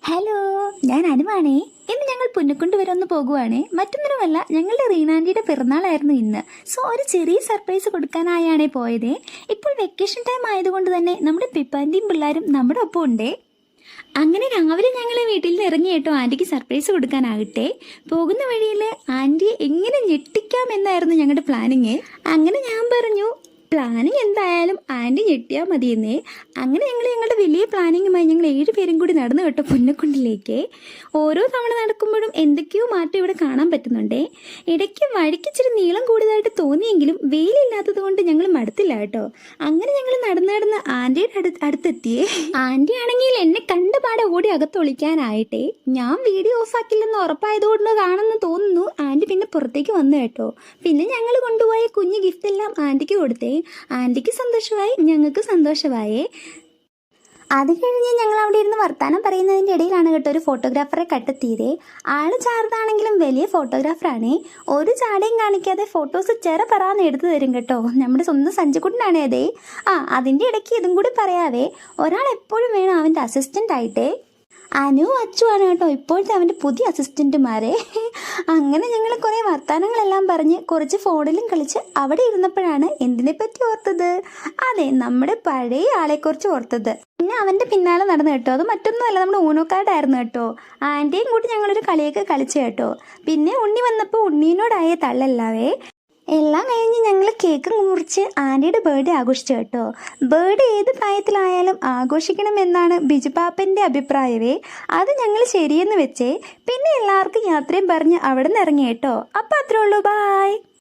Hello, ഞാൻ അനുവാണേ. ഇന്ന് ഞങ്ങൾ പുന്നക്കുണ്ട് വരെ ഒന്ന് പോകുവാണേ. മറ്റൊന്നിനുമല്ല, ഞങ്ങളുടെ റീനാൻഡിയുടെ പിറന്നാളായിരുന്നു ഇന്ന്. സോ ഒരു ചെറിയ സർപ്രൈസ് കൊടുക്കാനായാണേ പോയതേ. ഇപ്പോൾ വെക്കേഷൻ ടൈം ആയതുകൊണ്ട് തന്നെ നമ്മുടെ പിപ്പാൻ്റെയും പിള്ളേരും നമ്മുടെ ഒപ്പം ഉണ്ടേ. അങ്ങനെ രാവിലെ ഞങ്ങൾ വീട്ടിൽ നിന്ന് ഇറങ്ങി കേട്ടോ ആൻറ്റിക്ക് സർപ്രൈസ് കൊടുക്കാനാകട്ടെ. പോകുന്ന വഴിയിൽ ആൻറ്റിയെ എങ്ങനെ ഞെട്ടിക്കാമെന്നായിരുന്നു ഞങ്ങളുടെ പ്ലാനിങ്. അങ്ങനെ ഞാൻ പറഞ്ഞു, പ്ലാനിങ് എന്തായാലും ആൻറ്റി ഞെട്ടിയാൽ മതിയെന്നേ. അങ്ങനെ ഞങ്ങളുടെ വലിയ പ്ലാനിങ്ങുമായി ഞങ്ങൾ 7 പേരും കൂടി നടന്നു കേട്ടോ പുന്നക്കുണ്ടിലേക്ക്. ഓരോ തവണ നടക്കുമ്പോഴും എന്തൊക്കെയോ മാറ്റം ഇവിടെ കാണാൻ പറ്റുന്നുണ്ടേ. ഇടയ്ക്ക് വഴിക്കിച്ചിരി നീളം കൂടുതലായിട്ട് തോന്നിയെങ്കിലും വെയിലില്ലാത്തത് കൊണ്ട് ഞങ്ങൾ മടുത്തില്ല കേട്ടോ. അങ്ങനെ ഞങ്ങൾ നടന്ന് ആൻറ്റിയുടെ അടുത്തെത്തിയേ. ആൻറ്റി ആണെങ്കിൽ എന്നെ കണ്ടപാടെ ഓടി അകത്തൊളിക്കാനായിട്ടേ. ഞാൻ വീഡിയോ ഓഫാക്കില്ലെന്ന് ഉറപ്പായതുകൊണ്ട് കാണുമെന്ന് തോന്നുന്നു. ആൻറ്റി പിന്നെ പുറത്തേക്ക് വന്നു കേട്ടോ. പിന്നെ ഞങ്ങൾ കൊണ്ടുപോയ കുഞ്ഞു ഗിഫ്റ്റ് എല്ലാം ആൻറ്റിക്ക് കൊടുത്തേ. ആൻറ്റിക്ക് സന്തോഷമായി, ഞങ്ങൾക്ക് സന്തോഷമായേ. അത് കഴിഞ്ഞ് ഞങ്ങൾ അവിടെ ഇരുന്ന് വർത്താനം പറയുന്നതിൻ്റെ ഇടയിലാണ് കേട്ടോ ഒരു ഫോട്ടോഗ്രാഫറെ കണ്ടെത്തിയതേ. ആള് ചാർത്താണെങ്കിലും വലിയ ഫോട്ടോഗ്രാഫറാണേ. ഒരു ചാടയും കാണിക്കാതെ ഫോട്ടോസ് പറന്ന് എടുത്തു തരും കേട്ടോ. നമ്മുടെ സ്വന്തം സഞ്ജുക്കുട്ടനാണേ അതേ. അതിൻ്റെ ഇടയ്ക്ക് ഇതും കൂടി പറയാവേ, ഒരാൾ എപ്പോഴും വേണം അവൻ്റെ അസിസ്റ്റൻ്റ് ആയിട്ടേ. അനു അച്ചുവാണ് കേട്ടോ ഇപ്പോഴത്തെ അവൻ്റെ പുതിയ അസിസ്റ്റൻറ്റുമാരെ. അങ്ങനെ ഞങ്ങൾ കുറേ വർത്തമാനങ്ങളെല്ലാം പറഞ്ഞ് കുറച്ച് ഫോണിലും കളിച്ച് അവിടെ ഇരുന്നപ്പോഴാണ് എന്തിനെപ്പറ്റി ഓർത്തത്? അതെ, നമ്മുടെ പഴയ ആളെക്കുറിച്ച് ഓർത്തത്. പിന്നെ അവൻ്റെ പിന്നാലെ നടന്നു കേട്ടോ. അത് മറ്റൊന്നുമല്ല, നമ്മുടെ ഊണോക്കാർഡായിരുന്നു കേട്ടോ. ആൻറ്റിയും കൂട്ടി ഞങ്ങളൊരു കളിയൊക്കെ കളിച്ചു കേട്ടോ. പിന്നെ ഉണ്ണി വന്നപ്പോൾ ഉണ്ണീനോടായ തള്ളല്ലാവേ. എല്ലാം കഴിഞ്ഞ് ഞങ്ങൾ കേക്ക് മുറിച്ച് ആൻറ്റിയുടെ ബർത്ത്ഡേ ആഘോഷിച്ചു കേട്ടോ. ബർത്ത്ഡേ ഏത് പ്രായത്തിലായാലും ആഘോഷിക്കണമെന്നാണ് ബിജുപാപ്പൻ്റെ അഭിപ്രായമേ. അത് ഞങ്ങൾ ശരിയെന്ന് വെച്ചേ. പിന്നെ എല്ലാവർക്കും യാത്രയും പറഞ്ഞ് അവിടെ നിന്ന് ഇറങ്ങി കേട്ടോ. അപ്പം അത്രേ ഉള്ളൂ, ബായ്.